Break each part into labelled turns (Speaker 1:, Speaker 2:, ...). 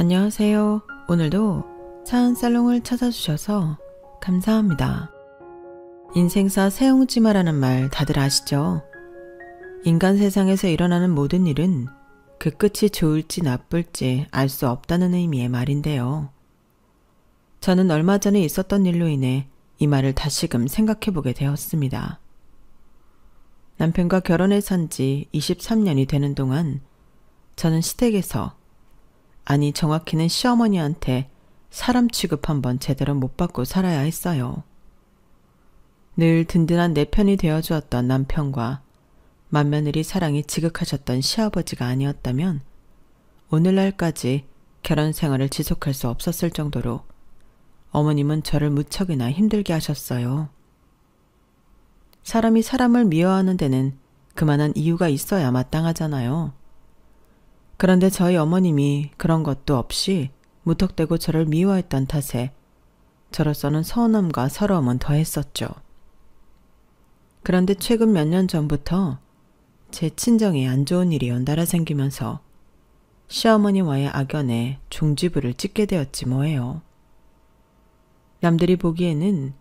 Speaker 1: 안녕하세요. 오늘도 차은살롱을 찾아주셔서 감사합니다. 인생사 세옹지마라는 말 다들 아시죠? 인간 세상에서 일어나는 모든 일은 그 끝이 좋을지 나쁠지 알 수 없다는 의미의 말인데요. 저는 얼마 전에 있었던 일로 인해 이 말을 다시금 생각해보게 되었습니다. 남편과 결혼해 산 지 23년이 되는 동안 저는 시댁에서, 아니 정확히는 시어머니한테 사람 취급 한번 제대로 못 받고 살아야 했어요. 늘 든든한 내 편이 되어주었던 남편과 맏며느리 사랑이 지극하셨던 시아버지가 아니었다면 오늘날까지 결혼 생활을 지속할 수 없었을 정도로 어머님은 저를 무척이나 힘들게 하셨어요. 사람이 사람을 미워하는 데는 그만한 이유가 있어야 마땅하잖아요. 그런데 저희 어머님이 그런 것도 없이 무턱대고 저를 미워했던 탓에 저로서는 서운함과 서러움은 더했었죠. 그런데 최근 몇 년 전부터 제 친정에 안 좋은 일이 연달아 생기면서 시어머니와의 악연에 종지부를 찍게 되었지 뭐예요. 남들이 보기에는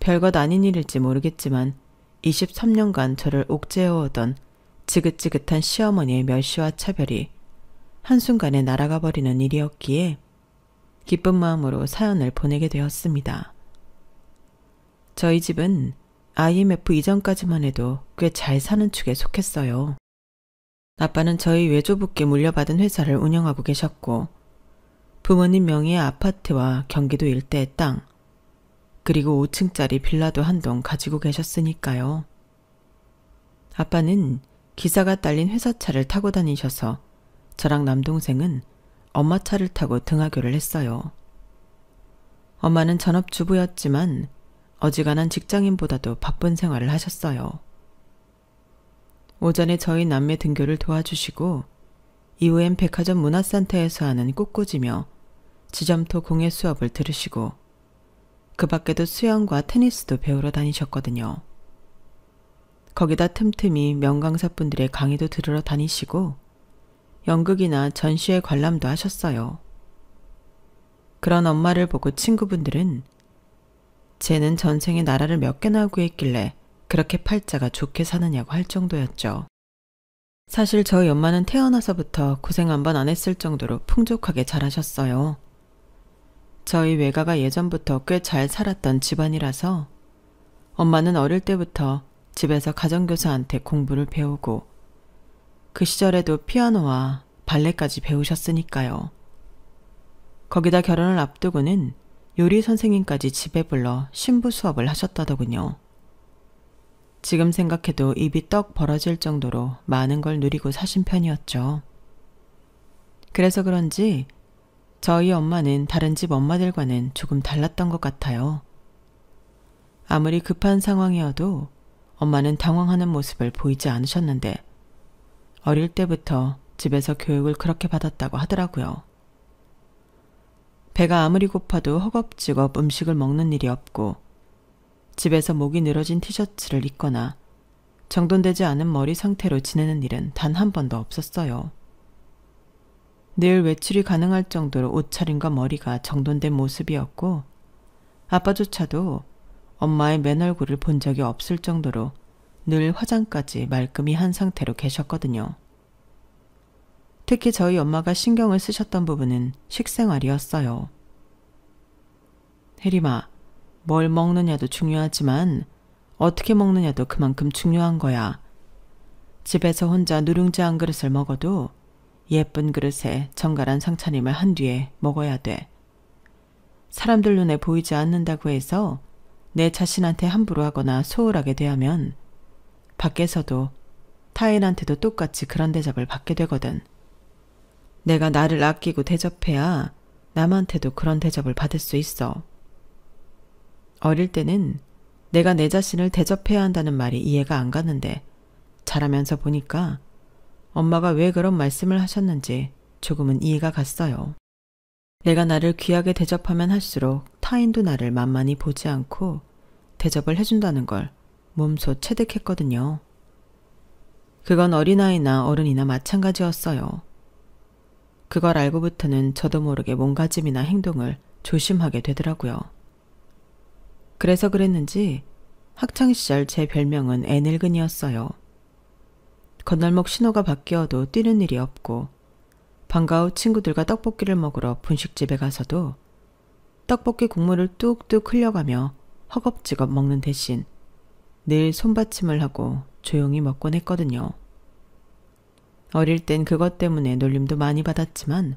Speaker 1: 별것 아닌 일일지 모르겠지만 23년간 저를 옥죄어오던 지긋지긋한 시어머니의 멸시와 차별이 한순간에 날아가 버리는 일이었기에 기쁜 마음으로 사연을 보내게 되었습니다. 저희 집은 IMF 이전까지만 해도 꽤 잘 사는 축에 속했어요. 아빠는 저희 외조부께 물려받은 회사를 운영하고 계셨고 부모님 명의의 아파트와 경기도 일대의 땅, 그리고 5층짜리 빌라도 한 동 가지고 계셨으니까요. 아빠는 기사가 딸린 회사차를 타고 다니셔서 저랑 남동생은 엄마 차를 타고 등하교를 했어요. 엄마는 전업주부였지만 어지간한 직장인보다도 바쁜 생활을 하셨어요. 오전에 저희 남매 등교를 도와주시고 이후엔 백화점 문화센터에서 하는 꽃꽂이며 지점토 공예 수업을 들으시고 그 밖에도 수영과 테니스도 배우러 다니셨거든요. 거기다 틈틈이 명강사분들의 강의도 들으러 다니시고 연극이나 전시회 관람도 하셨어요. 그런 엄마를 보고 친구분들은 쟤는 전생에 나라를 몇 개나 구했길래 그렇게 팔자가 좋게 사느냐고 할 정도였죠. 사실 저희 엄마는 태어나서부터 고생 한 번 안 했을 정도로 풍족하게 자라셨어요. 저희 외가가 예전부터 꽤 잘 살았던 집안이라서 엄마는 어릴 때부터 집에서 가정교사한테 공부를 배우고 그 시절에도 피아노와 발레까지 배우셨으니까요. 거기다 결혼을 앞두고는 요리 선생님까지 집에 불러 신부 수업을 하셨다더군요. 지금 생각해도 입이 떡 벌어질 정도로 많은 걸 누리고 사신 편이었죠. 그래서 그런지 저희 엄마는 다른 집 엄마들과는 조금 달랐던 것 같아요. 아무리 급한 상황이어도 엄마는 당황하는 모습을 보이지 않으셨는데 어릴 때부터 집에서 교육을 그렇게 받았다고 하더라고요. 배가 아무리 고파도 허겁지겁 음식을 먹는 일이 없고 집에서 목이 늘어진 티셔츠를 입거나 정돈되지 않은 머리 상태로 지내는 일은 단 한 번도 없었어요. 늘 외출이 가능할 정도로 옷차림과 머리가 정돈된 모습이었고 아빠조차도 엄마의 맨 얼굴을 본 적이 없을 정도로 늘 화장까지 말끔히 한 상태로 계셨거든요. 특히 저희 엄마가 신경을 쓰셨던 부분은 식생활이었어요. 혜림아, 뭘 먹느냐도 중요하지만 어떻게 먹느냐도 그만큼 중요한 거야. 집에서 혼자 누룽지 한 그릇을 먹어도 예쁜 그릇에 정갈한 상차림을 한 뒤에 먹어야 돼. 사람들 눈에 보이지 않는다고 해서 내 자신한테 함부로 하거나 소홀하게 대하면 밖에서도 타인한테도 똑같이 그런 대접을 받게 되거든. 내가 나를 아끼고 대접해야 남한테도 그런 대접을 받을 수 있어. 어릴 때는 내가 내 자신을 대접해야 한다는 말이 이해가 안 갔는데 자라면서 보니까 엄마가 왜 그런 말씀을 하셨는지 조금은 이해가 갔어요. 내가 나를 귀하게 대접하면 할수록 타인도 나를 만만히 보지 않고 대접을 해준다는 걸 몸소 체득했거든요. 그건 어린아이나 어른이나 마찬가지였어요. 그걸 알고부터는 저도 모르게 몸가짐이나 행동을 조심하게 되더라고요. 그래서 그랬는지 학창시절 제 별명은 애늙은이였어요. 건널목 신호가 바뀌어도 뛰는 일이 없고 방과 후 친구들과 떡볶이를 먹으러 분식집에 가서도 떡볶이 국물을 뚝뚝 흘려가며 허겁지겁 먹는 대신 늘 손받침을 하고 조용히 먹곤 했거든요. 어릴 땐 그것 때문에 놀림도 많이 받았지만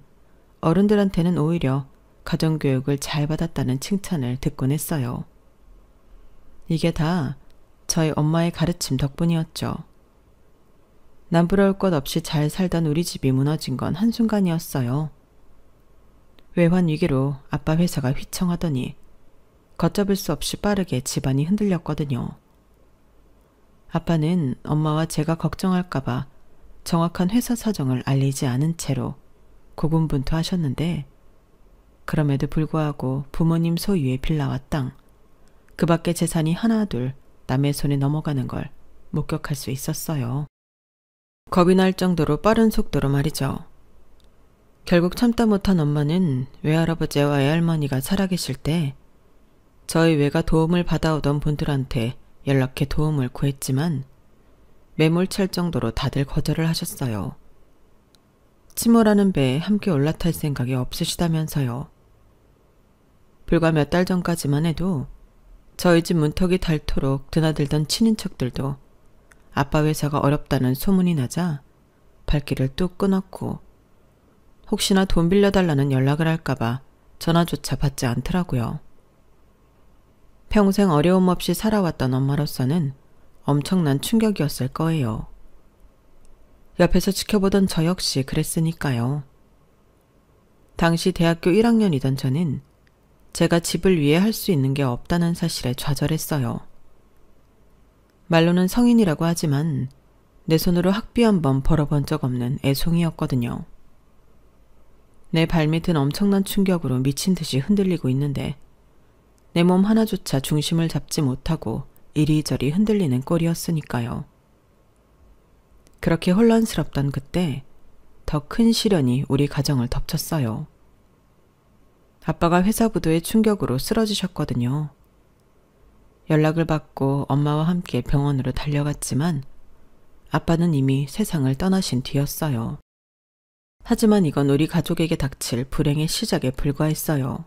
Speaker 1: 어른들한테는 오히려 가정교육을 잘 받았다는 칭찬을 듣곤 했어요. 이게 다 저희 엄마의 가르침 덕분이었죠. 남부러울 것 없이 잘 살던 우리 집이 무너진 건 한순간이었어요. 외환 위기로 아빠 회사가 휘청하더니 걷잡을 수 없이 빠르게 집안이 흔들렸거든요. 아빠는 엄마와 제가 걱정할까봐 정확한 회사 사정을 알리지 않은 채로 고군분투하셨는데 그럼에도 불구하고 부모님 소유의 빌라와 땅, 그 밖에 재산이 하나둘 남의 손에 넘어가는 걸 목격할 수 있었어요. 겁이 날 정도로 빠른 속도로 말이죠. 결국 참다 못한 엄마는 외할아버지와 외할머니가 살아계실 때 저희 외가 도움을 받아오던 분들한테 연락해 도움을 구했지만 매몰찰 정도로 다들 거절을 하셨어요. 침몰하는 배에 함께 올라탈 생각이 없으시다면서요. 불과 몇 달 전까지만 해도 저희 집 문턱이 닳도록 드나들던 친인척들도 아빠 회사가 어렵다는 소문이 나자 발길을 뚝 끊었고 혹시나 돈 빌려달라는 연락을 할까봐 전화조차 받지 않더라고요. 평생 어려움 없이 살아왔던 엄마로서는 엄청난 충격이었을 거예요. 옆에서 지켜보던 저 역시 그랬으니까요. 당시 대학교 1학년이던 저는 제가 집을 위해 할 수 있는 게 없다는 사실에 좌절했어요. 말로는 성인이라고 하지만 내 손으로 학비 한 번 벌어본 적 없는 애송이였거든요. 내 발밑은 엄청난 충격으로 미친 듯이 흔들리고 있는데 내 몸 하나조차 중심을 잡지 못하고 이리저리 흔들리는 꼴이었으니까요. 그렇게 혼란스럽던 그때 더 큰 시련이 우리 가정을 덮쳤어요. 아빠가 회사 부도의 충격으로 쓰러지셨거든요. 연락을 받고 엄마와 함께 병원으로 달려갔지만 아빠는 이미 세상을 떠나신 뒤였어요. 하지만 이건 우리 가족에게 닥칠 불행의 시작에 불과했어요.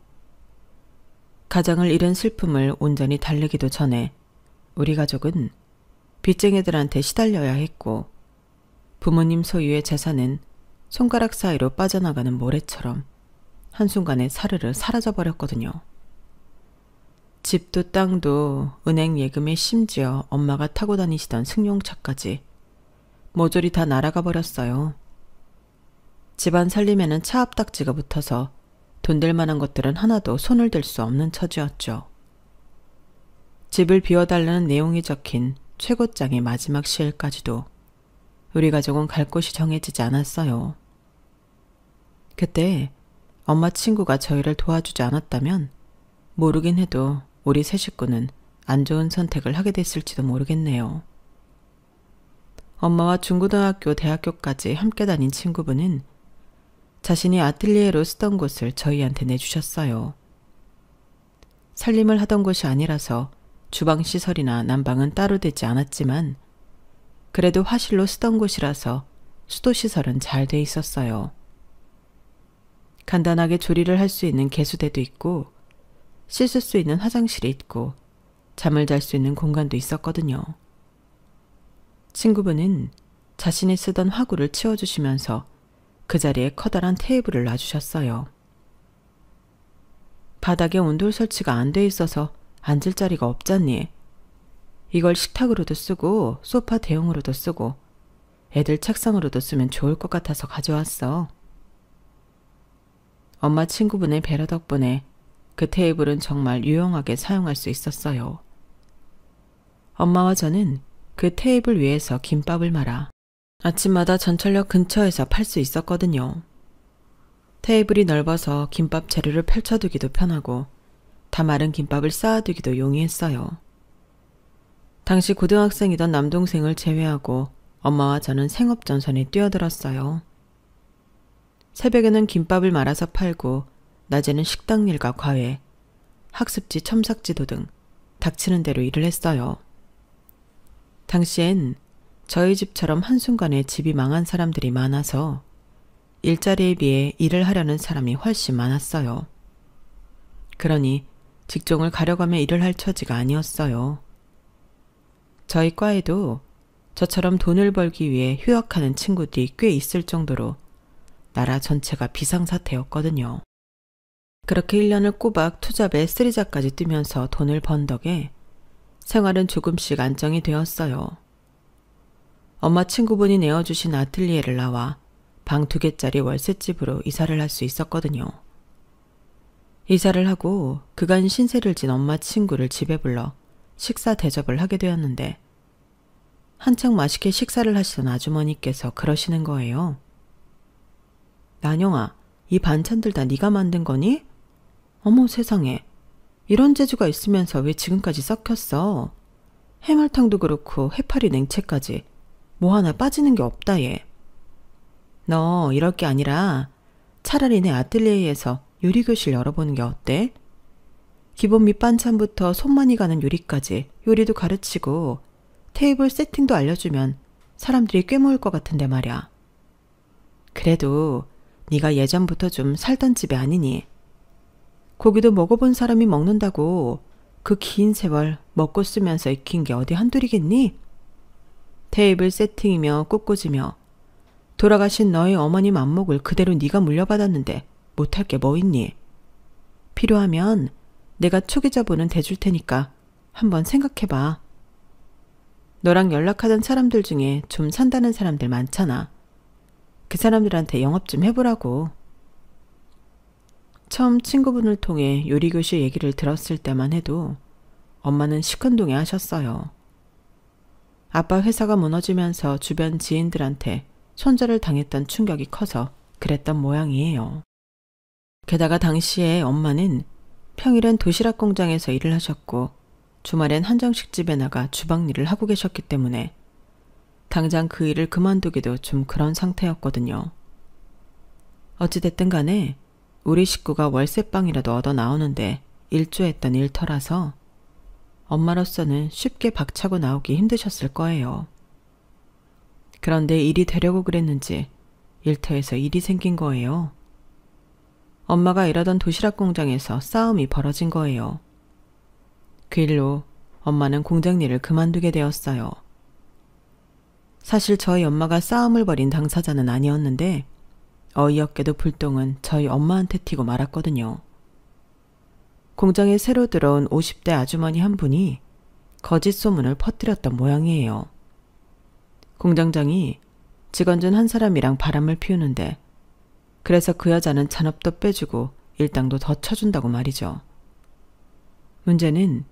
Speaker 1: 가장을 잃은 슬픔을 온전히 달래기도 전에 우리 가족은 빚쟁이들한테 시달려야 했고 부모님 소유의 재산은 손가락 사이로 빠져나가는 모래처럼 한순간에 사르르 사라져버렸거든요. 집도 땅도 은행 예금에 심지어 엄마가 타고 다니시던 승용차까지 모조리 다 날아가 버렸어요. 집안 살림에는 차 앞딱지가 붙어서 돈 될 만한 것들은 하나도 손을 댈 수 없는 처지였죠. 집을 비워달라는 내용이 적힌 최고장의 마지막 시일까지도 우리 가족은 갈 곳이 정해지지 않았어요. 그때 엄마 친구가 저희를 도와주지 않았다면 모르긴 해도 우리 세 식구는 안 좋은 선택을 하게 됐을지도 모르겠네요. 엄마와 중고등학교, 대학교까지 함께 다닌 친구분은 자신이 아틀리에로 쓰던 곳을 저희한테 내주셨어요. 살림을 하던 곳이 아니라서 주방시설이나 난방은 따로 되지 않았지만 그래도 화실로 쓰던 곳이라서 수도시설은 잘 돼 있었어요. 간단하게 조리를 할 수 있는 개수대도 있고 씻을 수 있는 화장실이 있고 잠을 잘 수 있는 공간도 있었거든요. 친구분은 자신이 쓰던 화구를 치워주시면서 그 자리에 커다란 테이블을 놔주셨어요. 바닥에 온돌 설치가 안 돼 있어서 앉을 자리가 없잖니. 이걸 식탁으로도 쓰고 소파 대용으로도 쓰고 애들 책상으로도 쓰면 좋을 것 같아서 가져왔어. 엄마 친구분의 배려 덕분에 그 테이블은 정말 유용하게 사용할 수 있었어요. 엄마와 저는 그 테이블 위에서 김밥을 말아 아침마다 전철역 근처에서 팔 수 있었거든요. 테이블이 넓어서 김밥 재료를 펼쳐두기도 편하고 다 마른 김밥을 쌓아두기도 용이했어요. 당시 고등학생이던 남동생을 제외하고 엄마와 저는 생업전선에 뛰어들었어요. 새벽에는 김밥을 말아서 팔고 낮에는 식당 일과 과외, 학습지, 첨삭지도 등 닥치는 대로 일을 했어요. 당시엔 저희 집처럼 한순간에 집이 망한 사람들이 많아서 일자리에 비해 일을 하려는 사람이 훨씬 많았어요. 그러니 직종을 가려가며 일을 할 처지가 아니었어요. 저희 과에도 저처럼 돈을 벌기 위해 휴학하는 친구들이 꽤 있을 정도로 나라 전체가 비상사태였거든요. 그렇게 1년을 꼬박 투잡에 쓰리잡까지 뛰면서 돈을 번 덕에 생활은 조금씩 안정이 되었어요. 엄마 친구분이 내어주신 아틀리에를 나와 방 2개짜리 월세집으로 이사를 할 수 있었거든요. 이사를 하고 그간 신세를 진 엄마 친구를 집에 불러 식사 대접을 하게 되었는데 한창 맛있게 식사를 하시던 아주머니께서 그러시는 거예요. 난영아, 이 반찬들 다 네가 만든 거니? 어머 세상에, 이런 재주가 있으면서 왜 지금까지 썩혔어? 해물탕도 그렇고 해파리 냉채까지 뭐 하나 빠지는 게 없다 얘. 너 이럴 게 아니라 차라리 내 아틀리에에서 요리교실 열어보는 게 어때? 기본 밑반찬부터 손 많이 가는 요리까지 요리도 가르치고 테이블 세팅도 알려주면 사람들이 꽤 모일 것 같은데 말이야. 그래도 네가 예전부터 좀 살던 집이 아니니. 고기도 먹어본 사람이 먹는다고 그 긴 세월 먹고 쓰면서 익힌 게 어디 한둘이겠니? 테이블 세팅이며 꽃꽂이며 돌아가신 너희 어머님 안목을 그대로 네가 물려받았는데 못할 게 뭐 있니? 필요하면 내가 초기자본은 대줄 테니까 한번 생각해봐. 너랑 연락하던 사람들 중에 좀 산다는 사람들 많잖아. 그 사람들한테 영업 좀 해보라고. 처음 친구분을 통해 요리교실 얘기를 들었을 때만 해도 엄마는 시큰둥해 하셨어요. 아빠 회사가 무너지면서 주변 지인들한테 손절을 당했던 충격이 커서 그랬던 모양이에요. 게다가 당시에 엄마는 평일엔 도시락 공장에서 일을 하셨고 주말엔 한정식집에 나가 주방 일을 하고 계셨기 때문에 당장 그 일을 그만두기도 좀 그런 상태였거든요. 어찌됐든 간에 우리 식구가 월세방이라도 얻어 나오는데 일조했던 일터라서 엄마로서는 쉽게 박차고 나오기 힘드셨을 거예요. 그런데 일이 되려고 그랬는지 일터에서 일이 생긴 거예요. 엄마가 일하던 도시락 공장에서 싸움이 벌어진 거예요. 그 일로 엄마는 공장 일을 그만두게 되었어요. 사실 저희 엄마가 싸움을 벌인 당사자는 아니었는데 어이없게도 불똥은 저희 엄마한테 튀고 말았거든요. 공장에 새로 들어온 50대 아주머니 한 분이 거짓 소문을 퍼뜨렸던 모양이에요. 공장장이 직원 중 한 사람이랑 바람을 피우는데 그래서 그 여자는 잔업도 빼주고 일당도 더 쳐준다고 말이죠. 문제는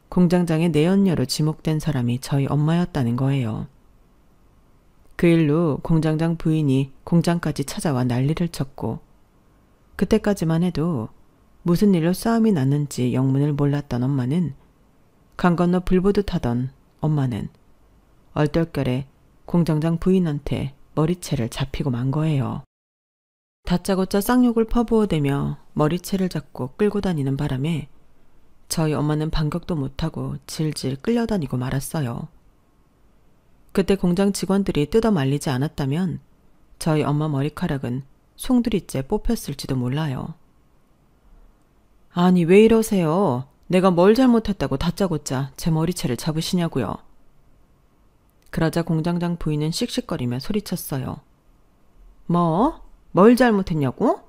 Speaker 1: 공장장의 내연녀로 지목된 사람이 저희 엄마였다는 거예요. 그 일로 공장장 부인이 공장까지 찾아와 난리를 쳤고 그때까지만 해도 무슨 일로 싸움이 났는지 영문을 몰랐던 엄마는 강 건너 불 보듯 하던 엄마는 얼떨결에 공장장 부인한테 머리채를 잡히고 만 거예요. 다짜고짜 쌍욕을 퍼부어대며 머리채를 잡고 끌고 다니는 바람에 저희 엄마는 반격도 못하고 질질 끌려다니고 말았어요. 그때 공장 직원들이 뜯어 말리지 않았다면 저희 엄마 머리카락은 송두리째 뽑혔을지도 몰라요. 아니 왜 이러세요? 내가 뭘 잘못했다고 다짜고짜 제 머리채를 잡으시냐고요. 그러자 공장장 부인은 씩씩거리며 소리쳤어요. 뭐? 뭘 잘못했냐고?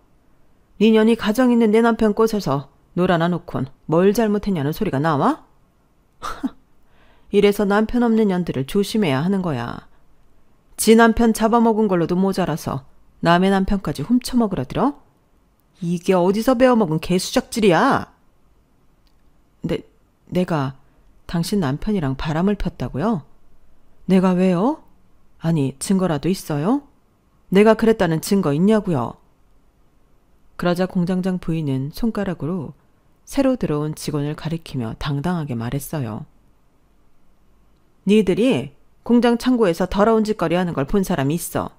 Speaker 1: 네 년이 가정 있는 내 남편 꼬셔서 놀아나 놓곤 뭘 잘못했냐는 소리가 나와? 이래서 남편 없는 년들을 조심해야 하는 거야. 지 남편 잡아먹은 걸로도 모자라서 남의 남편까지 훔쳐먹으려 들어? 이게 어디서 배워먹은 개수작질이야? 내가 당신 남편이랑 바람을 폈다고요? 내가 왜요? 아니 증거라도 있어요? 내가 그랬다는 증거 있냐고요? 그러자 공장장 부인은 손가락으로 새로 들어온 직원을 가리키며 당당하게 말했어요. 니들이 공장 창고에서 더러운 짓거리 하는 걸 본 사람이 있어.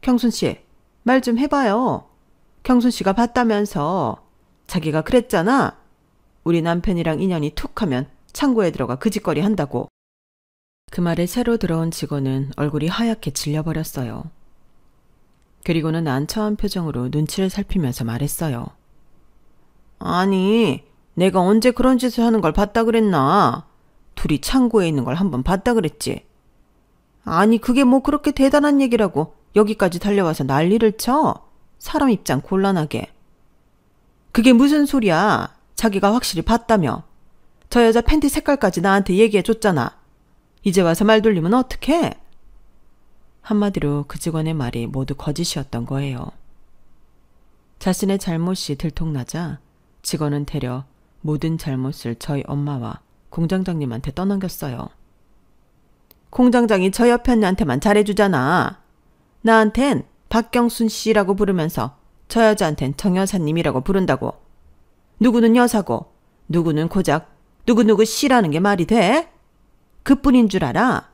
Speaker 1: 경순 씨, 말 좀 해봐요. 경순 씨가 봤다면서. 자기가 그랬잖아. 우리 남편이랑 인연이 툭 하면 창고에 들어가 그 짓거리 한다고. 그 말에 새로 들어온 직원은 얼굴이 하얗게 질려버렸어요. 그리고는 난처한 표정으로 눈치를 살피면서 말했어요. 아니, 내가 언제 그런 짓을 하는 걸 봤다 그랬나? 둘이 창고에 있는 걸 한번 봤다 그랬지. 아니, 그게 뭐 그렇게 대단한 얘기라고 여기까지 달려와서 난리를 쳐? 사람 입장 곤란하게. 그게 무슨 소리야? 자기가 확실히 봤다며. 저 여자 팬티 색깔까지 나한테 얘기해줬잖아. 이제 와서 말 돌리면 어떡해? 한마디로 그 직원의 말이 모두 거짓이었던 거예요. 자신의 잘못이 들통나자 직원은 되려 모든 잘못을 저희 엄마와 공장장님한테 떠넘겼어요. 공장장이 저 옆에 언니한테만 잘해주잖아. 나한텐 박경순 씨라고 부르면서 저 여자한텐 정 여사님이라고 부른다고. 누구는 여사고 누구는 고작 누구누구 씨라는 게 말이 돼? 그뿐인 줄 알아?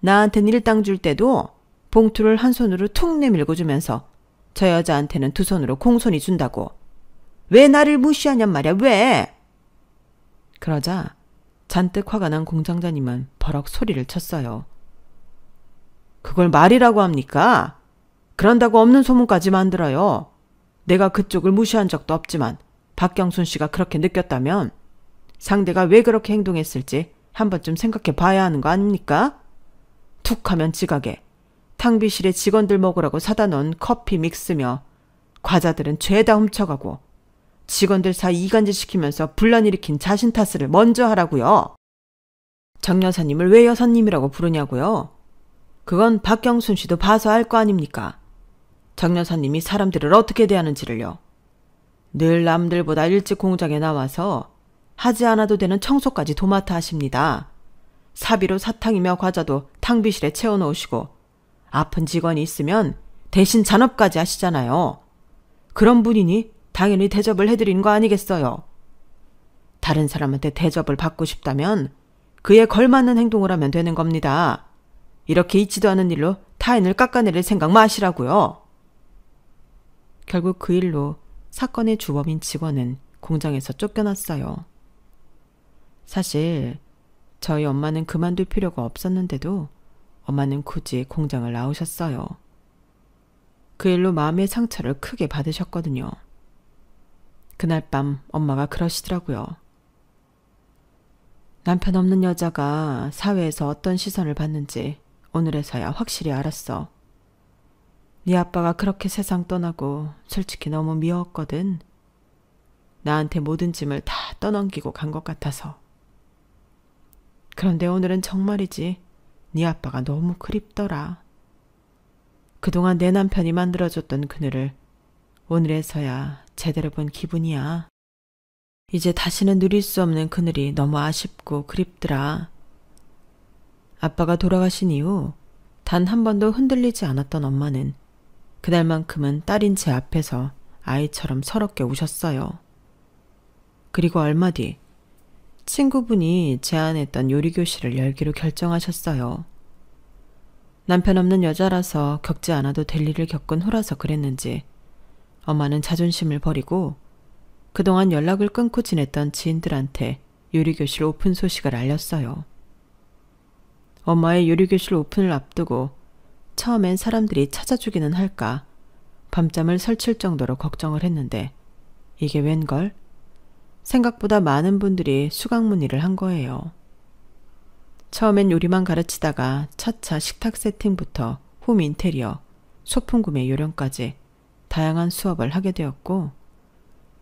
Speaker 1: 나한텐 일당 줄 때도 봉투를 한 손으로 툭 내밀고 주면서 저 여자한테는 두 손으로 공손히 준다고. 왜 나를 무시하냔 말이야, 왜? 그러자 잔뜩 화가 난 공장장님은 버럭 소리를 쳤어요. 그걸 말이라고 합니까? 그런다고 없는 소문까지 만들어요. 내가 그쪽을 무시한 적도 없지만 박경순 씨가 그렇게 느꼈다면 상대가 왜 그렇게 행동했을지 한 번쯤 생각해 봐야 하는 거 아닙니까? 툭 하면 지각에 탕비실에 직원들 먹으라고 사다 놓은 커피 믹스며 과자들은 죄다 훔쳐가고 직원들 사이 이간질 시키면서 분란 일으킨 자신 탓을 먼저 하라고요. 정 여사님을 왜 여사님이라고 부르냐고요? 그건 박경순 씨도 봐서 알 거 아닙니까? 정 여사님이 사람들을 어떻게 대하는지를요. 늘 남들보다 일찍 공장에 나와서 하지 않아도 되는 청소까지 도맡아 하십니다. 사비로 사탕이며 과자도 탕비실에 채워놓으시고 아픈 직원이 있으면 대신 잔업까지 하시잖아요. 그런 분이니 당연히 대접을 해드린 거 아니겠어요. 다른 사람한테 대접을 받고 싶다면 그에 걸맞는 행동을 하면 되는 겁니다. 이렇게 있지도 않은 일로 타인을 깎아내릴 생각 마시라고요. 결국 그 일로 사건의 주범인 직원은 공장에서 쫓겨났어요. 사실 저희 엄마는 그만둘 필요가 없었는데도 엄마는 굳이 공장을 나오셨어요. 그 일로 마음의 상처를 크게 받으셨거든요. 그날 밤 엄마가 그러시더라고요. 남편 없는 여자가 사회에서 어떤 시선을 받는지 오늘에서야 확실히 알았어. 네 아빠가 그렇게 세상 떠나고 솔직히 너무 미웠거든. 나한테 모든 짐을 다 떠넘기고 간 것 같아서. 그런데 오늘은 정말이지 네 아빠가 너무 그립더라. 그동안 내 남편이 만들어줬던 그늘을 오늘에서야 제대로 본 기분이야. 이제 다시는 누릴 수 없는 그늘이 너무 아쉽고 그립더라. 아빠가 돌아가신 이후 단 한 번도 흔들리지 않았던 엄마는 그날만큼은 딸인 제 앞에서 아이처럼 서럽게 우셨어요. 그리고 얼마 뒤 친구분이 제안했던 요리교실을 열기로 결정하셨어요. 남편 없는 여자라서 겪지 않아도 될 일을 겪은 후라서 그랬는지 엄마는 자존심을 버리고 그동안 연락을 끊고 지냈던 지인들한테 요리교실 오픈 소식을 알렸어요. 엄마의 요리교실 오픈을 앞두고 처음엔 사람들이 찾아주기는 할까 밤잠을 설칠 정도로 걱정을 했는데 이게 웬걸? 생각보다 많은 분들이 수강문의를 한 거예요. 처음엔 요리만 가르치다가 차차 식탁 세팅부터 홈 인테리어, 소품 구매 요령까지 다양한 수업을 하게 되었고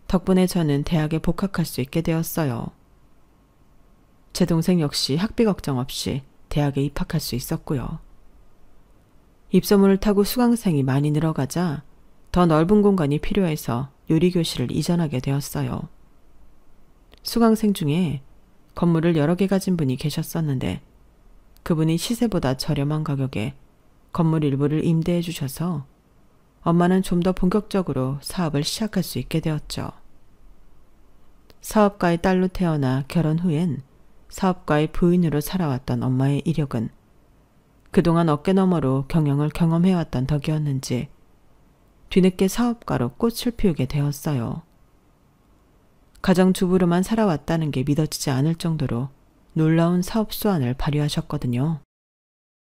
Speaker 1: 덕분에 저는 대학에 복학할 수 있게 되었어요. 제 동생 역시 학비 걱정 없이 대학에 입학할 수 있었고요. 입소문을 타고 수강생이 많이 늘어가자 더 넓은 공간이 필요해서 요리교실을 이전하게 되었어요. 수강생 중에 건물을 여러 개 가진 분이 계셨었는데 그분이 시세보다 저렴한 가격에 건물 일부를 임대해 주셔서 엄마는 좀 더 본격적으로 사업을 시작할 수 있게 되었죠. 사업가의 딸로 태어나 결혼 후엔 사업가의 부인으로 살아왔던 엄마의 이력은 그동안 어깨너머로 경영을 경험해왔던 덕이었는지 뒤늦게 사업가로 꽃을 피우게 되었어요. 가정주부로만 살아왔다는 게 믿어지지 않을 정도로 놀라운 사업 수완을 발휘하셨거든요.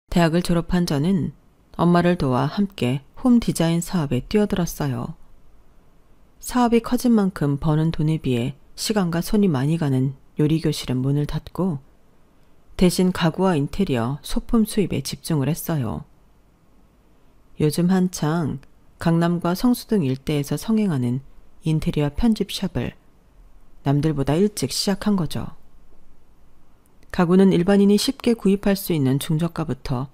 Speaker 1: 대학을 졸업한 저는 엄마를 도와 함께 홈 디자인 사업에 뛰어들었어요. 사업이 커진 만큼 버는 돈에 비해 시간과 손이 많이 가는 요리교실은 문을 닫고 대신 가구와 인테리어, 소품 수입에 집중을 했어요. 요즘 한창 강남과 성수동 일대에서 성행하는 인테리어 편집샵을 남들보다 일찍 시작한 거죠. 가구는 일반인이 쉽게 구입할 수 있는 중저가부터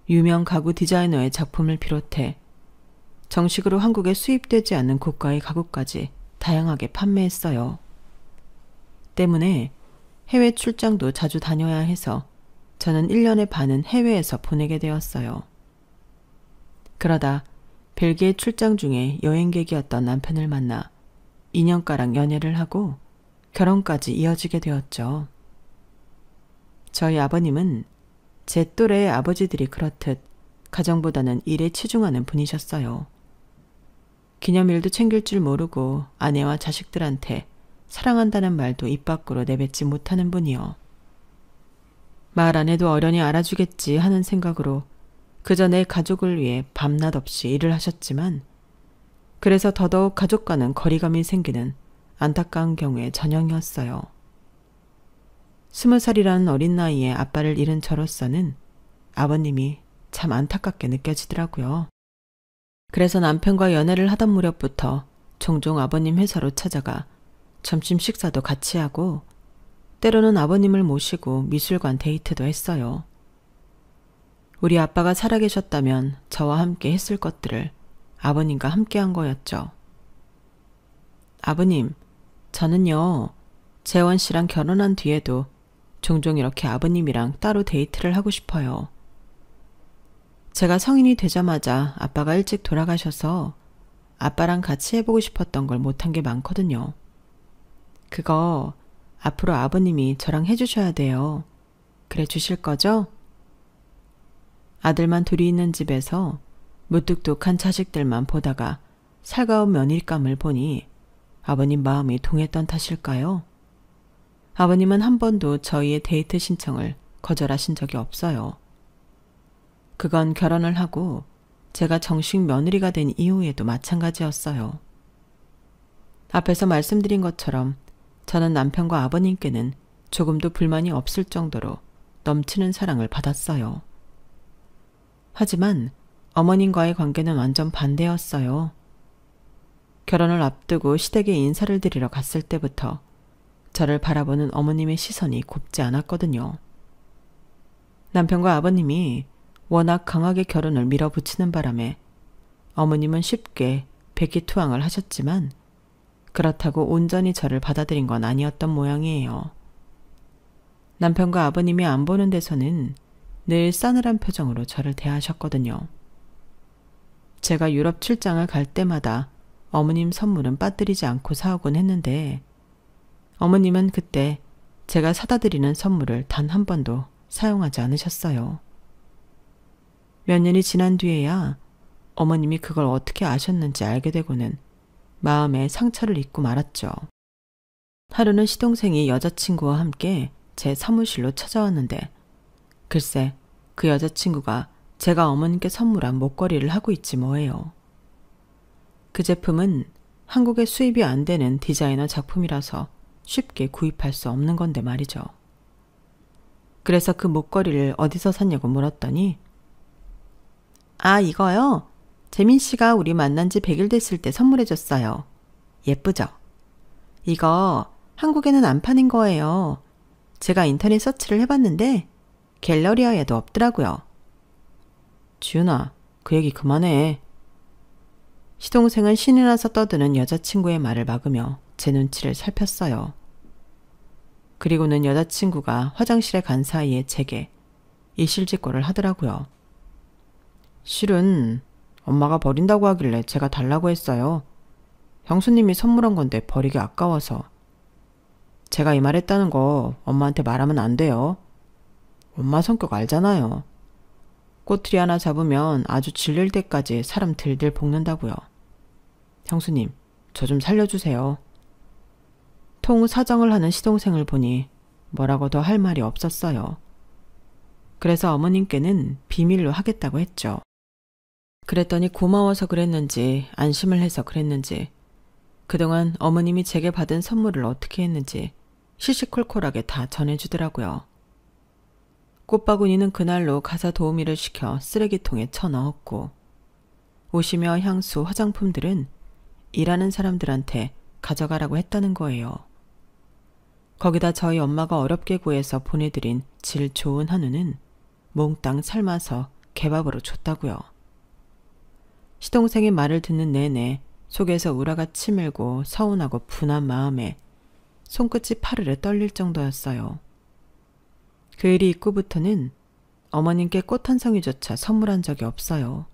Speaker 1: 유명 가구 디자이너의 작품을 비롯해 정식으로 한국에 수입되지 않는 고가의 가구까지 다양하게 판매했어요. 때문에 해외 출장도 자주 다녀야 해서 저는 1년의 반은 해외에서 보내게 되었어요. 그러다 벨기에 출장 중에 여행객이었던 남편을 만나 2년가량 연애를 하고 결혼까지 이어지게 되었죠. 저희 아버님은 제 또래의 아버지들이 그렇듯 가정보다는 일에 치중하는 분이셨어요. 기념일도 챙길 줄 모르고 아내와 자식들한테 사랑한다는 말도 입 밖으로 내뱉지 못하는 분이요. 말 안 해도 어련히 알아주겠지 하는 생각으로 그저 내 가족을 위해 밤낮 없이 일을 하셨지만 그래서 더더욱 가족과는 거리감이 생기는 안타까운 경우의 전형이었어요. 20살이라는 어린 나이에 아빠를 잃은 저로서는 아버님이 참 안타깝게 느껴지더라고요. 그래서 남편과 연애를 하던 무렵부터 종종 아버님 회사로 찾아가 점심 식사도 같이 하고 때로는 아버님을 모시고 미술관 데이트도 했어요. 우리 아빠가 살아계셨다면 저와 함께 했을 것들을 아버님과 함께 한 거였죠. 아버님, 저는요, 재원 씨랑 결혼한 뒤에도 종종 이렇게 아버님이랑 따로 데이트를 하고 싶어요. 제가 성인이 되자마자 아빠가 일찍 돌아가셔서 아빠랑 같이 해보고 싶었던 걸 못한 게 많거든요. 그거 앞으로 아버님이 저랑 해주셔야 돼요. 그래 주실 거죠? 아들만 둘이 있는 집에서 무뚝뚝한 자식들만 보다가 살가운 며느리감을 보니 아버님 마음이 동했던 탓일까요? 아버님은 한 번도 저희의 데이트 신청을 거절하신 적이 없어요. 그건 결혼을 하고 제가 정식 며느리가 된 이후에도 마찬가지였어요. 앞에서 말씀드린 것처럼 저는 남편과 아버님께는 조금도 불만이 없을 정도로 넘치는 사랑을 받았어요. 하지만 어머님과의 관계는 완전 반대였어요. 결혼을 앞두고 시댁에 인사를 드리러 갔을 때부터 저를 바라보는 어머님의 시선이 곱지 않았거든요. 남편과 아버님이 워낙 강하게 결혼을 밀어붙이는 바람에 어머님은 쉽게 백기투항을 하셨지만 그렇다고 온전히 저를 받아들인 건 아니었던 모양이에요. 남편과 아버님이 안 보는 데서는 늘 싸늘한 표정으로 저를 대하셨거든요. 제가 유럽 출장을 갈 때마다 어머님 선물은 빠뜨리지 않고 사오곤 했는데 어머님은 그때 제가 사다 드리는 선물을 단 한 번도 사용하지 않으셨어요. 몇 년이 지난 뒤에야 어머님이 그걸 어떻게 아셨는지 알게 되고는 마음에 상처를 입고 말았죠. 하루는 시동생이 여자친구와 함께 제 사무실로 찾아왔는데 글쎄 그 여자친구가 제가 어머님께 선물한 목걸이를 하고 있지 뭐예요. 그 제품은 한국에 수입이 안 되는 디자이너 작품이라서 쉽게 구입할 수 없는 건데 말이죠. 그래서 그 목걸이를 어디서 샀냐고 물었더니 아 이거요? 재민 씨가 우리 만난 지 100일 됐을 때 선물해줬어요. 예쁘죠? 이거 한국에는 안 파는 거예요. 제가 인터넷 서치를 해봤는데 갤러리아에도 없더라고요. 지훈아, 그 얘기 그만해. 시동생은 신이 나서 떠드는 여자친구의 말을 막으며 제 눈치를 살폈어요. 그리고는 여자친구가 화장실에 간 사이에 제게 이실직고를 하더라고요. 실은 엄마가 버린다고 하길래 제가 달라고 했어요. 형수님이 선물한 건데 버리기 아까워서. 제가 이 말 했다는 거 엄마한테 말하면 안 돼요. 엄마 성격 알잖아요. 꼬투리 하나 잡으면 아주 질릴 때까지 사람 들들 볶는다고요. 형수님, 저 좀 살려주세요. 통 사정을 하는 시동생을 보니 뭐라고 더 할 말이 없었어요. 그래서 어머님께는 비밀로 하겠다고 했죠. 그랬더니 고마워서 그랬는지 안심을 해서 그랬는지 그동안 어머님이 제게 받은 선물을 어떻게 했는지 시시콜콜하게 다 전해주더라고요. 꽃바구니는 그날로 가사 도우미를 시켜 쓰레기통에 쳐넣었고 옷이며 향수, 화장품들은 일하는 사람들한테 가져가라고 했다는 거예요. 거기다 저희 엄마가 어렵게 구해서 보내드린 질 좋은 한우는 몽땅 삶아서 개밥으로 줬다고요. 시동생의 말을 듣는 내내 속에서 우라가 치밀고 서운하고 분한 마음에 손끝이 파르르 떨릴 정도였어요. 그 일이 있고부터는 어머님께 꽃 한 송이조차 선물한 적이 없어요.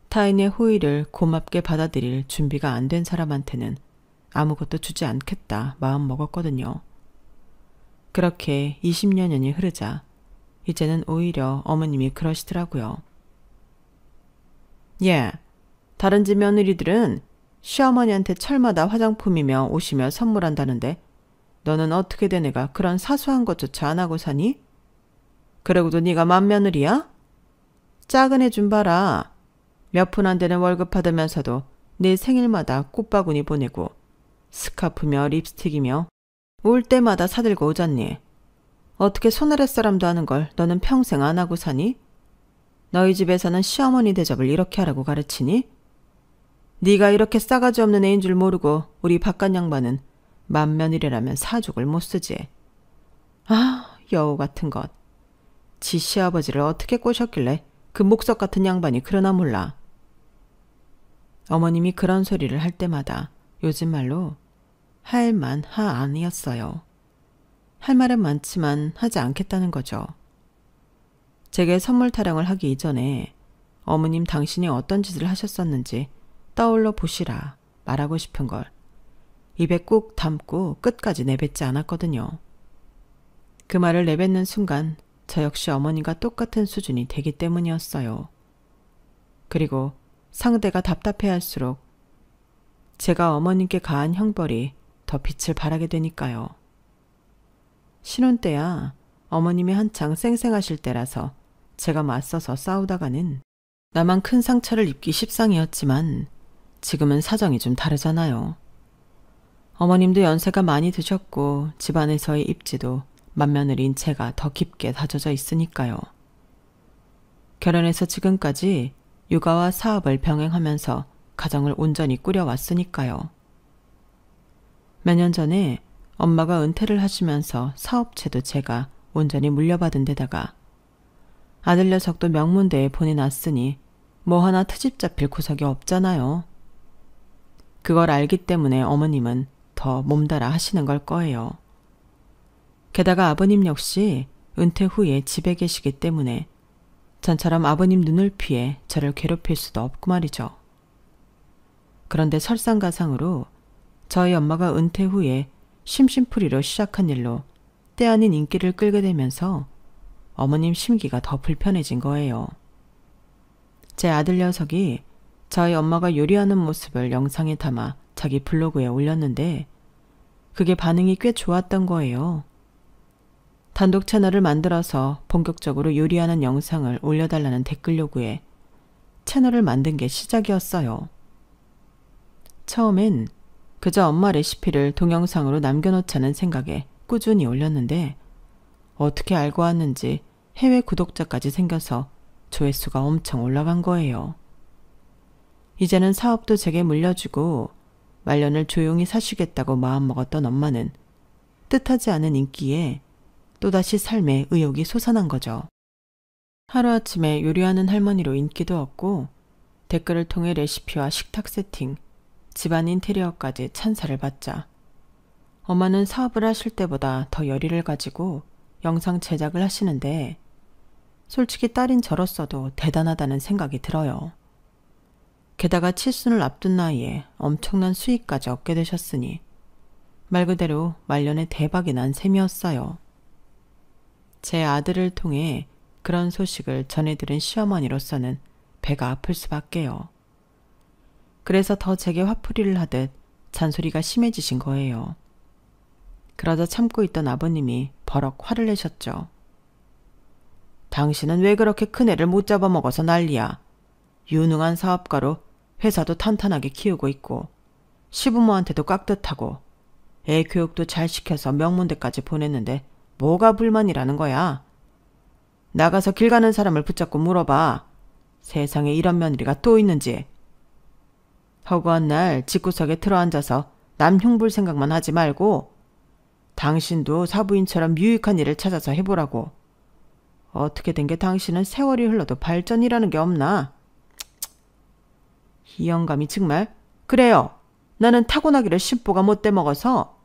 Speaker 1: 타인의 호의를 고맙게 받아들일 준비가 안 된 사람한테는 아무것도 주지 않겠다 마음 먹었거든요. 그렇게 20여 년이 흐르자 이제는 오히려 어머님이 그러시더라고요. 예, 다른 집 며느리들은 시어머니한테 철마다 화장품이며 옷이며 선물한다는데 너는 어떻게 된 애가 그런 사소한 것조차 안 하고 사니? 그러고도 네가 맏며느리야? 작은 애 좀 봐라. 몇 푼 안 되는 월급 받으면서도 내 생일마다 꽃바구니 보내고 스카프며 립스틱이며 올 때마다 사들고 오잖니. 어떻게 손아랫사람도 하는 걸 너는 평생 안 하고 사니? 너희 집에서는 시어머니 대접을 이렇게 하라고 가르치니? 네가 이렇게 싸가지 없는 애인 줄 모르고 우리 바깥 양반은 맏며느리라면 사족을 못 쓰지. 아, 여우 같은 것. 지 시아버지를 어떻게 꼬셨길래 그 목석 같은 양반이 그러나 몰라. 어머님이 그런 소리를 할 때마다 요즘 말로 할만 하안이었어요. 할 말은 많지만 하지 않겠다는 거죠. 제게 선물 타령을 하기 이전에 어머님 당신이 어떤 짓을 하셨었는지 떠올려 보시라 말하고 싶은 걸 입에 꾹 담고 끝까지 내뱉지 않았거든요. 그 말을 내뱉는 순간 저 역시 어머니가 똑같은 수준이 되기 때문이었어요. 그리고 상대가 답답해할수록 제가 어머님께 가한 형벌이 더 빛을 발하게 되니까요. 신혼 때야 어머님이 한창 쌩쌩하실 때라서 제가 맞서서 싸우다가는 나만 큰 상처를 입기 십상이었지만 지금은 사정이 좀 다르잖아요. 어머님도 연세가 많이 드셨고 집안에서의 입지도 맏며느리인 제가 더 깊게 다져져 있으니까요. 결혼해서 지금까지 육아와 사업을 병행하면서 가정을 온전히 꾸려왔으니까요. 몇 년 전에 엄마가 은퇴를 하시면서 사업체도 제가 온전히 물려받은 데다가 아들 녀석도 명문대에 보내놨으니 뭐 하나 트집 잡힐 구석이 없잖아요. 그걸 알기 때문에 어머님은 더 몸달아 하시는 걸 거예요. 게다가 아버님 역시 은퇴 후에 집에 계시기 때문에 전처럼 아버님 눈을 피해 저를 괴롭힐 수도 없고 말이죠. 그런데 설상가상으로 저희 엄마가 은퇴 후에 심심풀이로 시작한 일로 때 아닌 인기를 끌게 되면서 어머님 심기가 더 불편해진 거예요. 제 아들 녀석이 저희 엄마가 요리하는 모습을 영상에 담아 자기 블로그에 올렸는데 그게 반응이 꽤 좋았던 거예요. 단독 채널을 만들어서 본격적으로 요리하는 영상을 올려달라는 댓글 요구에 채널을 만든 게 시작이었어요. 처음엔 그저 엄마 레시피를 동영상으로 남겨놓자는 생각에 꾸준히 올렸는데 어떻게 알고 왔는지 해외 구독자까지 생겨서 조회수가 엄청 올라간 거예요. 이제는 사업도 제게 물려주고 말년을 조용히 사시겠다고 마음먹었던 엄마는 뜻하지 않은 인기에 또다시 삶에 의욕이 솟아난 거죠. 하루아침에 요리하는 할머니로 인기도 얻고 댓글을 통해 레시피와 식탁 세팅, 집안 인테리어까지 찬사를 받자 엄마는 사업을 하실 때보다 더 열의를 가지고 영상 제작을 하시는데 솔직히 딸인 저로서도 대단하다는 생각이 들어요. 게다가 칠순을 앞둔 나이에 엄청난 수익까지 얻게 되셨으니 말 그대로 말년에 대박이 난 셈이었어요. 제 아들을 통해 그런 소식을 전해들은 시어머니로서는 배가 아플 수밖에요. 그래서 더 제게 화풀이를 하듯 잔소리가 심해지신 거예요. 그러자 참고 있던 아버님이 버럭 화를 내셨죠. 당신은 왜 그렇게 큰애를 못 잡아먹어서 난리야. 유능한 사업가로 회사도 탄탄하게 키우고 있고 시부모한테도 깍듯하고 애 교육도 잘 시켜서 명문대까지 보냈는데 뭐가 불만이라는 거야. 나가서 길 가는 사람을 붙잡고 물어봐. 세상에 이런 며느리가 또 있는지. 허구한 날 집구석에 들어앉아서 남 흉볼 생각만 하지 말고 당신도 사부인처럼 유익한 일을 찾아서 해보라고. 어떻게 된 게 당신은 세월이 흘러도 발전이라는 게 없나? 이 영감이 정말. 그래요. 나는 타고나기를 신보가 못돼 먹어서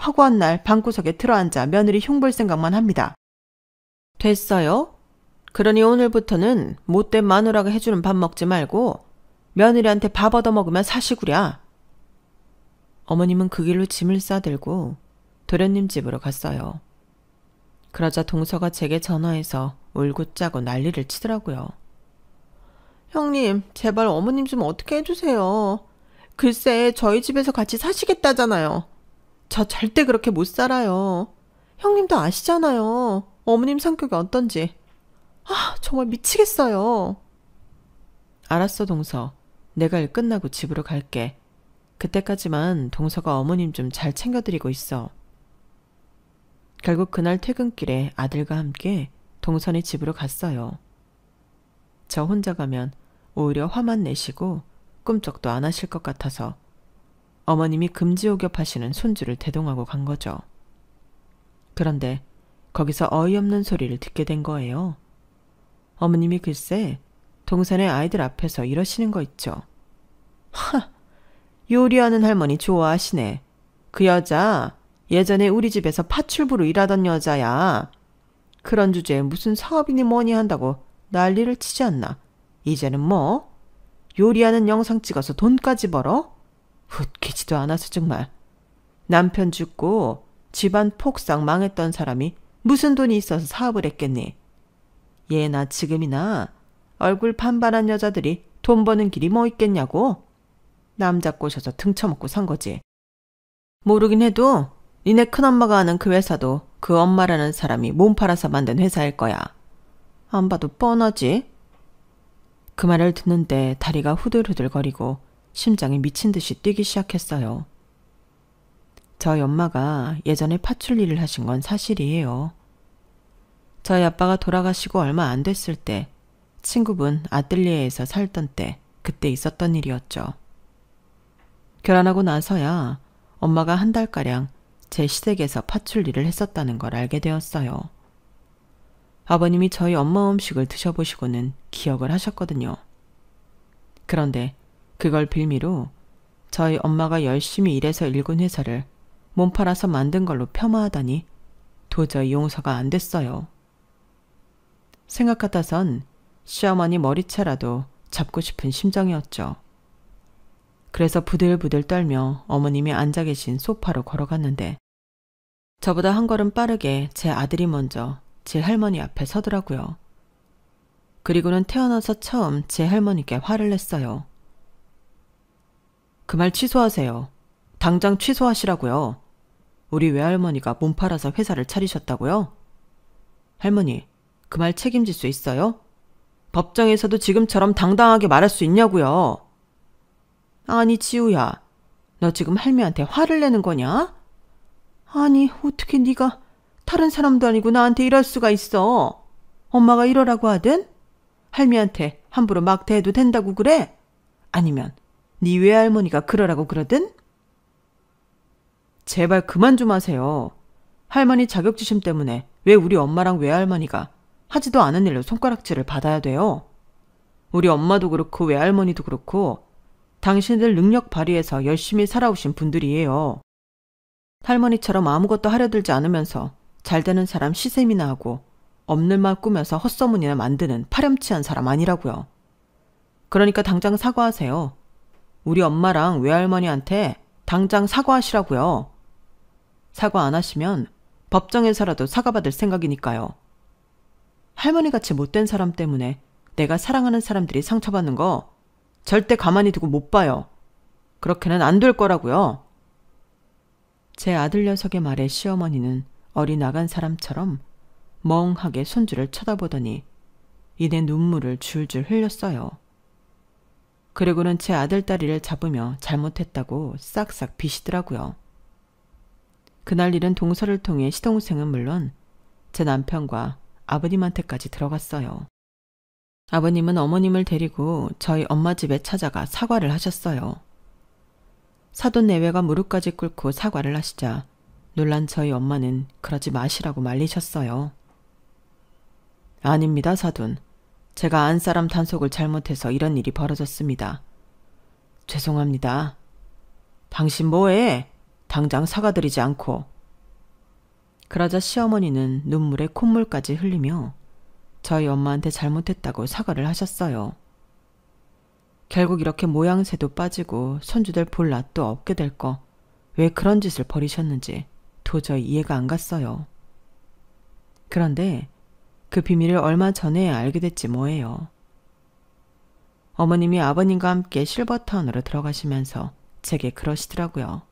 Speaker 1: 허구한 날 방구석에 들어앉아 며느리 흉볼 생각만 합니다. 됐어요? 그러니 오늘부터는 못된 마누라가 해주는 밥 먹지 말고 며느리한테 밥 얻어먹으면 사시구랴. 어머님은 그 길로 짐을 싸들고 도련님 집으로 갔어요. 그러자 동서가 제게 전화해서 울고 짜고 난리를 치더라고요. 형님, 제발 어머님 좀 어떻게 해주세요. 글쎄, 저희 집에서 같이 사시겠다잖아요. 저 절대 그렇게 못 살아요. 형님도 아시잖아요. 어머님 성격이 어떤지. 정말 미치겠어요. 알았어, 동서. 내가 일 끝나고 집으로 갈게. 그때까지만 동서가 어머님 좀 잘 챙겨드리고 있어. 결국 그날 퇴근길에 아들과 함께 동선이 집으로 갔어요. 저 혼자 가면 오히려 화만 내시고 꿈쩍도 안 하실 것 같아서 어머님이 금지옥엽하시는 손주를 대동하고 간 거죠. 그런데 거기서 어이없는 소리를 듣게 된 거예요. 어머님이 글쎄 동선의 아이들 앞에서 이러시는 거 있죠. 요리하는 할머니 좋아하시네. 그 여자 예전에 우리 집에서 파출부로 일하던 여자야. 그런 주제에 무슨 사업이니 뭐니 한다고 난리를 치지 않나. 이제는 뭐? 요리하는 영상 찍어서 돈까지 벌어? 웃기지도 않아서 정말. 남편 죽고 집안 폭삭 망했던 사람이 무슨 돈이 있어서 사업을 했겠니? 예나 지금이나 얼굴 반반한 여자들이 돈 버는 길이 뭐 있겠냐고? 남자 꼬셔서 등쳐먹고 산 거지. 모르긴 해도 니네 큰엄마가 아는 그 회사도 그 엄마라는 사람이 몸 팔아서 만든 회사일 거야. 안 봐도 뻔하지? 그 말을 듣는데 다리가 후들후들거리고 심장이 미친 듯이 뛰기 시작했어요. 저희 엄마가 예전에 파출 일을 하신 건 사실이에요. 저희 아빠가 돌아가시고 얼마 안 됐을 때 친구분 아뜰리에에서 살던 때 그때 있었던 일이었죠. 결혼하고 나서야 엄마가 한 달가량 제 시댁에서 파출 일을 했었다는 걸 알게 되었어요. 아버님이 저희 엄마 음식을 드셔보시고는 기억을 하셨거든요. 그런데 그걸 빌미로 저희 엄마가 열심히 일해서 일군 회사를 몸 팔아서 만든 걸로 폄하하다니 도저히 용서가 안 됐어요. 생각 같아선 시어머니 머리채라도 잡고 싶은 심정이었죠. 그래서 부들부들 떨며 어머님이 앉아 계신 소파로 걸어갔는데 저보다 한 걸음 빠르게 제 아들이 먼저 제 할머니 앞에 서더라고요. 그리고는 태어나서 처음 제 할머니께 화를 냈어요. 그 말 취소하세요. 당장 취소하시라고요. 우리 외할머니가 몸 팔아서 회사를 차리셨다고요? 할머니, 그 말 책임질 수 있어요? 법정에서도 지금처럼 당당하게 말할 수 있냐고요. 아니 지우야, 너 지금 할매한테 화를 내는 거냐? 아니 어떻게 네가 다른 사람도 아니고 나한테 이럴 수가 있어. 엄마가 이러라고 하든 할매한테 함부로 막 대해도 된다고 그래? 아니면 네 외할머니가 그러라고 그러든? 제발 그만 좀 하세요. 할머니 자격지심 때문에 왜 우리 엄마랑 외할머니가 하지도 않은 일로 손가락질을 받아야 돼요? 우리 엄마도 그렇고 외할머니도 그렇고 당신들 능력 발휘해서 열심히 살아오신 분들이에요. 할머니처럼 아무것도 하려 들지 않으면서 잘 되는 사람 시샘이나 하고 없는 말 꾸며서 헛소문이나 만드는 파렴치한 사람 아니라고요. 그러니까 당장 사과하세요. 우리 엄마랑 외할머니한테 당장 사과하시라고요. 사과 안 하시면 법정에서라도 사과받을 생각이니까요. 할머니같이 못된 사람 때문에 내가 사랑하는 사람들이 상처받는 거 절대 가만히 두고 못 봐요. 그렇게는 안 될 거라고요. 제 아들 녀석의 말에 시어머니는 어리나간 사람처럼 멍하게 손주를 쳐다보더니 이내 눈물을 줄줄 흘렸어요. 그리고는 제 아들딸이를 잡으며 잘못했다고 싹싹 비시더라고요. 그날 일은 동서를 통해 시동생은 물론 제 남편과 아버님한테까지 들어갔어요. 아버님은 어머님을 데리고 저희 엄마 집에 찾아가 사과를 하셨어요. 사돈 내외가 무릎까지 꿇고 사과를 하시자 놀란 저희 엄마는 그러지 마시라고 말리셨어요. 아닙니다, 사돈. 제가 안 사람 단속을 잘못해서 이런 일이 벌어졌습니다. 죄송합니다. 당신 뭐해? 당장 사과드리지 않고. 그러자 시어머니는 눈물에 콧물까지 흘리며 저희 엄마한테 잘못했다고 사과를 하셨어요. 결국 이렇게 모양새도 빠지고 손주들 볼 낯도 없게 될 거 왜 그런 짓을 벌이셨는지 도저히 이해가 안 갔어요. 그런데 그 비밀을 얼마 전에 알게 됐지 뭐예요. 어머님이 아버님과 함께 실버타운으로 들어가시면서 제게 그러시더라고요.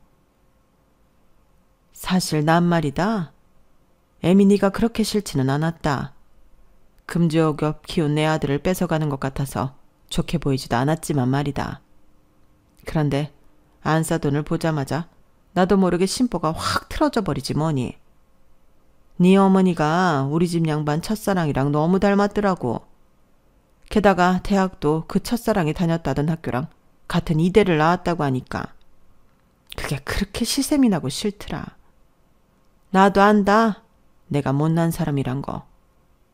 Speaker 1: 사실 난 말이다. 에미니가 그렇게 싫지는 않았다. 금주옥엽 키운 내 아들을 뺏어가는 것 같아서 좋게 보이지도 않았지만 말이다. 그런데 안사돈을 보자마자 나도 모르게 심보가 확 틀어져 버리지 뭐니. 네 어머니가 우리 집 양반 첫사랑이랑 너무 닮았더라고. 게다가 대학도 그 첫사랑이 다녔다던 학교랑 같은 이대를 나왔다고 하니까 그게 그렇게 시샘이 나고 싫더라. 나도 안다. 내가 못난 사람이란 거.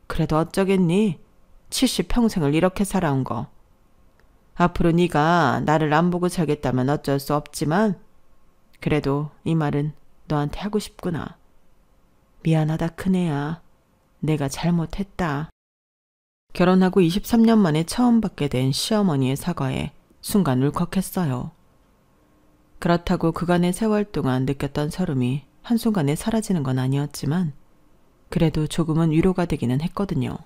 Speaker 1: 그래도 어쩌겠니? 70평생을 이렇게 살아온 거. 앞으로 네가 나를 안 보고 살겠다면 어쩔 수 없지만 그래도 이 말은 너한테 하고 싶구나. 미안하다 큰애야. 내가 잘못했다. 결혼하고 23년 만에 처음 받게 된 시어머니의 사과에 순간 울컥했어요. 그렇다고 그간의 세월 동안 느꼈던 서름이 한순간에 사라지는 건 아니었지만 그래도 조금은 위로가 되기는 했거든요.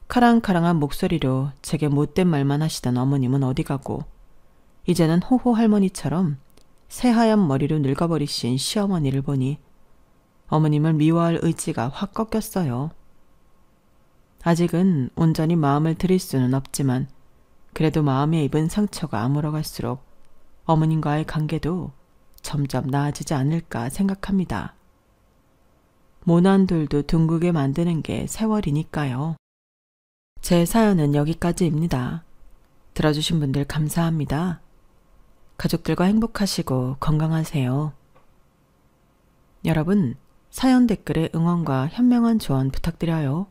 Speaker 1: 카랑카랑한 목소리로 제게 못된 말만 하시던 어머님은 어디 가고 이제는 호호 할머니처럼 새하얀 머리로 늙어버리신 시어머니를 보니 어머님을 미워할 의지가 확 꺾였어요. 아직은 온전히 마음을 들일 수는 없지만 그래도 마음에 입은 상처가 아물어갈수록 어머님과의 관계도 점점 나아지지 않을까 생각합니다. 모난 돌도 둥글게 만드는 게 세월이니까요. 제 사연은 여기까지입니다. 들어주신 분들 감사합니다. 가족들과 행복하시고 건강하세요. 여러분, 사연 댓글에 응원과 현명한 조언 부탁드려요.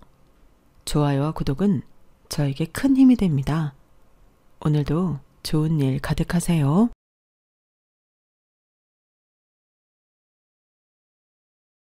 Speaker 1: 좋아요와 구독은 저에게 큰 힘이 됩니다. 오늘도 좋은 일 가득하세요.